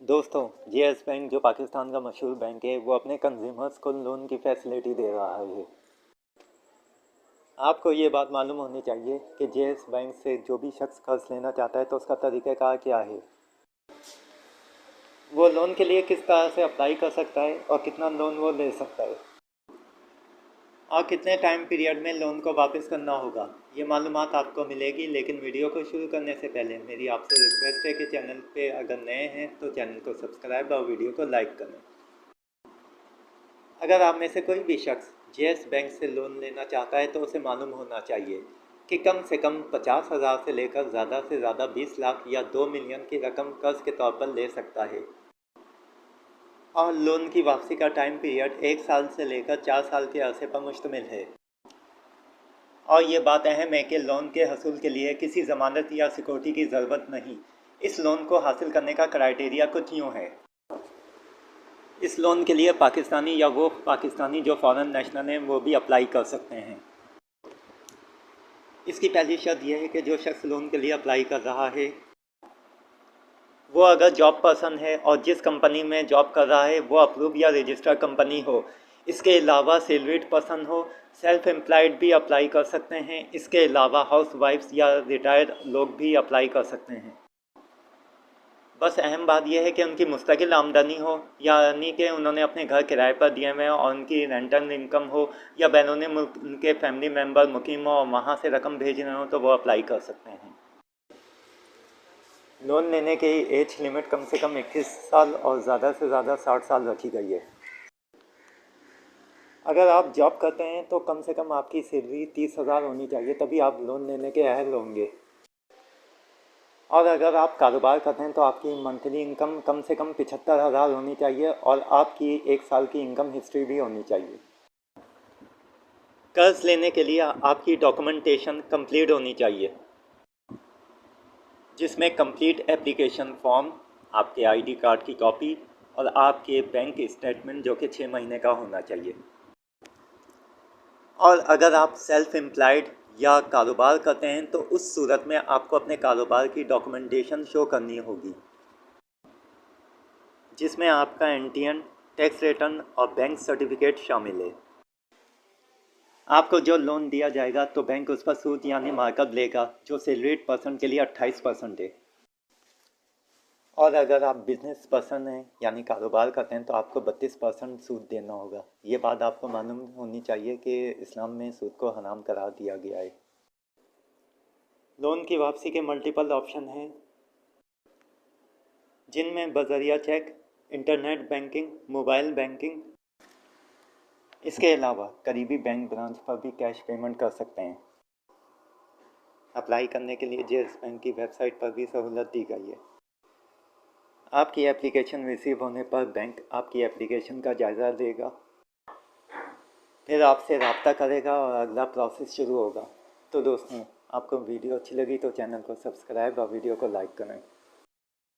दोस्तों, JS bank जो पाकिस्तान का मशहूर बैंक है वो अपने कंज्यूमर्स को लोन की फैसिलिटी दे रहा है। आपको ये बात मालूम होनी चाहिए कि जेएस बैंक से जो भी शख्स कर्ज लेना चाहता है तो उसका तरीक़ाकार क्या है, वो लोन के लिए किस तरह से अप्लाई कर सकता है और कितना लोन वो ले सकता है और कितने टाइम पीरियड में लोन को वापस करना होगा। ये मालूमात आपको मिलेगी, लेकिन वीडियो को शुरू करने से पहले मेरी आपसे रिक्वेस्ट है कि चैनल पे अगर नए हैं तो चैनल को सब्सक्राइब और वीडियो को लाइक करें। अगर आप में से कोई भी शख्स जेएस बैंक से लोन लेना चाहता है तो उसे मालूम होना चाहिए कि कम से कम 50,000 से लेकर ज़्यादा से ज़्यादा 20 लाख या 2 मिलियन की रकम कर्ज के तौर पर ले सकता है और लोन की वापसी का टाइम पीरियड 1 साल से लेकर 4 साल के अरसे पर मुश्तमिल है। और ये बात अहम है कि लोन के हसूल के लिए किसी ज़मानत या सिक्योरिटी की ज़रूरत नहीं। इस लोन को हासिल करने का क्राइटेरिया कुछ यूँ है। इस लोन के लिए पाकिस्तानी या वो पाकिस्तानी जो फॉरेन नेशनल हैं वो भी अप्लाई कर सकते हैं। इसकी पहली शर्त यह है कि जो शख्स लोन के लिए अप्लाई कर रहा है वो अगर जॉब पर्सन है और जिस कंपनी में जॉब कर रहा है वो अप्रूव या रजिस्टर्ड कंपनी हो। इसके अलावा सैलरीड पर्सन हो, सेल्फ एम्प्लॉयड भी अप्लाई कर सकते हैं। इसके अलावा हाउस वाइफ्स या रिटायर्ड लोग भी अप्लाई कर सकते हैं। बस अहम बात यह है कि उनकी मुस्तकिल आमदनी हो, यानी कि उन्होंने अपने घर किराए पर दिए हुए और उनकी रेंटल इनकम हो, या बैरून मुल्क उनके फैमिली मेम्बर मुकीम हो और वहाँ से रकम भेज रहे हो तो वो अप्लाई कर सकते हैं। लोन लेने की एज लिमिट कम से कम 21 साल और ज़्यादा से ज़्यादा 60 साल रखी गई है। अगर आप जॉब करते हैं तो कम से कम आपकी सैलरी 30,000 होनी चाहिए, तभी आप लोन लेने के अहल होंगे। और अगर आप कारोबार करते हैं तो आपकी मंथली इनकम कम से कम 75,000 होनी चाहिए और आपकी 1 साल की इनकम हिस्ट्री भी होनी चाहिए। कर्ज लेने के लिए आपकी डॉक्यूमेंटेशन कंप्लीट होनी चाहिए, जिसमें कंप्लीट एप्लीकेशन फॉर्म, आपके आईडी कार्ड की कॉपी और आपके बैंक स्टेटमेंट जो कि 6 महीने का होना चाहिए। और अगर आप सेल्फ एम्प्लॉयड या कारोबार करते हैं तो उस सूरत में आपको अपने कारोबार की डॉक्यूमेंटेशन शो करनी होगी, जिसमें आपका एनटीएन, टैक्स रिटर्न और बैंक सर्टिफिकेट शामिल है। आपको जो लोन दिया जाएगा तो बैंक उस पर सूद यानी मार्कअप लेगा, जो सैलरीड पर्सन के लिए 28% है। और अगर आप बिजनेस पर्सन हैं यानी कारोबार करते हैं तो आपको 32% सूद देना होगा। ये बात आपको मालूम होनी चाहिए कि इस्लाम में सूद को हराम करार दिया गया है। लोन की वापसी के मल्टीपल ऑप्शन हैं, जिनमें बज़रिया check, internet banking, mobile banking. इसके अलावा करीबी बैंक ब्रांच पर भी कैश पेमेंट कर सकते हैं। अप्लाई करने के लिए जेएस बैंक की वेबसाइट पर भी सहूलत दी गई है। आपकी एप्लीकेशन रिसीव होने पर बैंक आपकी एप्लीकेशन का जायज़ा लेगा, फिर आपसे रब्ता करेगा और अगला प्रोसेस शुरू होगा। तो दोस्तों, आपको वीडियो अच्छी लगी तो चैनल को सब्सक्राइब और वीडियो को लाइक करें।